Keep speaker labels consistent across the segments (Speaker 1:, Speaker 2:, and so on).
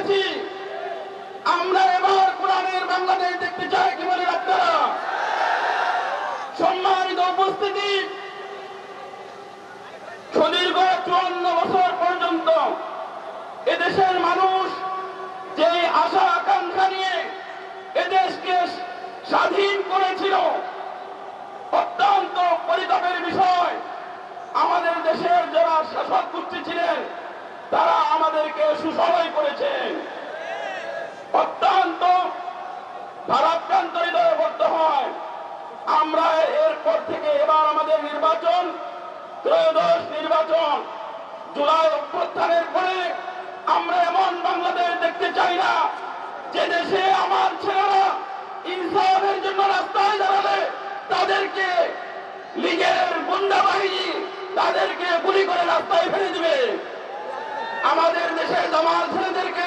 Speaker 1: এসেছি। আমরা এবার কোরআনের বাংলাদেশ দেখতে চাই, কি বলেন আপনারা? সম্মানিত উপস্থিতি, সুদীর্ঘ 54 বছর পর্যন্ত এদেশের মানুষ যে আশা আকাঙ্ক্ষা নিয়ে এদেশকে স্বাধীন করেছিল, অত্যন্ত পরিতাপের বিষয়, আমাদের দেশের যারা শাসক গোষ্ঠী ছিলেন তারা আমাদেরকে শোষণই করেছেন। অত্যন্ত ভারাক্রান্ত হৃদয়ে বলতে হয়, আমরা এরপর থেকে এবার আমাদের নির্বাচন, ত্রয়োদশ নির্বাচন, জুলাই অভ্যুত্থানের পরে আমরা এমন বাংলাদেশ দেখতে চাই না যে দেশে আমার ছেলেরা ইনসাফের জন্য রাস্তায় দাঁড়ালে তাদেরকে লীগের গুন্ডা বাহিনী তাদেরকে গুলি করে রাস্তায় ফেলে দিবে। আমাদের দেশের জামাল ছেলেদেরকে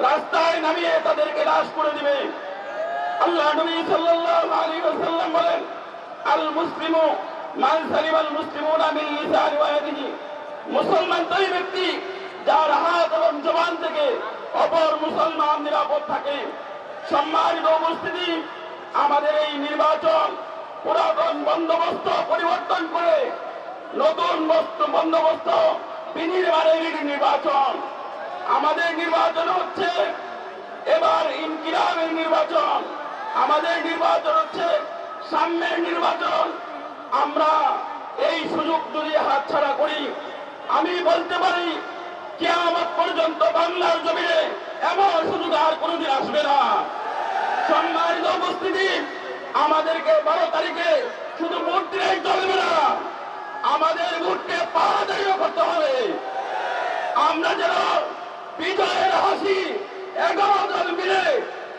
Speaker 1: রাস্তায় নামিয়ে তাদেরকে লাশ করে দিবে। আল্লাহ নবী সাল্লাল্লাহু আলাইহি ওয়াসাল্লাম বলেন, আল মুসলিমু মান সালিমাল মুসলিমুনা মিন লিসানি ওয়া ইয়াদিহি। মুসলমান সেই ব্যক্তি যার হাত এবং জবান থেকে অপর মুসলমান নিরাপদ থাকে। সম্মানিত উপস্থিতি, আমাদের এই নির্বাচন পুরাতন বন্দোবস্ত পরিবর্তন করে নতুন বন্দোবস্ত বিনির্মাণের নির্বাচন। আমাদের নির্বাচন হচ্ছে এবার ইনকিলাবের নির্বাচন, আমাদের নির্বাচন হচ্ছে সাম্যের নির্বাচন। আমরা এই সুযোগ যদি হাতছাড়া করি, আমি বলতে পারি কিয়ামত পর্যন্ত বাংলার জমিনে এমন সুযোগ আর কোনোদিন আসবে না। সম্মানিত উপস্থিতি, আমাদেরকে 12 তারিখে শুধু ভোট দিলেই চলবে না, আমাদের ভোটকে পাহাড়াদারিও করতে হবে। আমরা যেন বিজয়ের হাসি 11 দল মিলে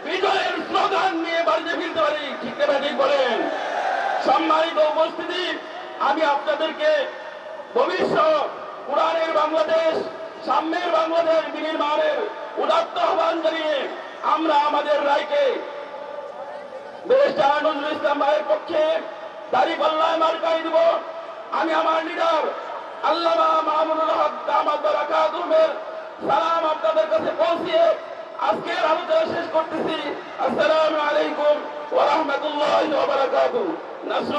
Speaker 1: বিজয়ের স্লোগান নিয়ে বাড়িতে ফিরতে পারি। ঠিক না ঠিক বলেন? সম্মানিত উপস্থিতি, আমি আপনাদেরকে ভবিষ্যৎ কোরআনের বাংলাদেশ, সাম্যের বাংলাদেশ বিনির্মাণের উদাত্ত আহ্বান জানিয়ে আমরা আমাদের রায়কে ব্যারিস্টার নজরুল ইসলাম ভাইয়ের পক্ষে দাঁড়িপাল্লায় মার্কাই দিব। আমি আমার লিডার আল্লামা মামুনুল হক দামাত বারাকাতুহুর সালাম আপনাদের কাছে পৌঁছিয়ে আজকের আলোচনা শেষ করতেছি। আসসালামু আলাইকুম ওয়া রাহমাতুল্লাহি ওয়া বারাকাতুহু।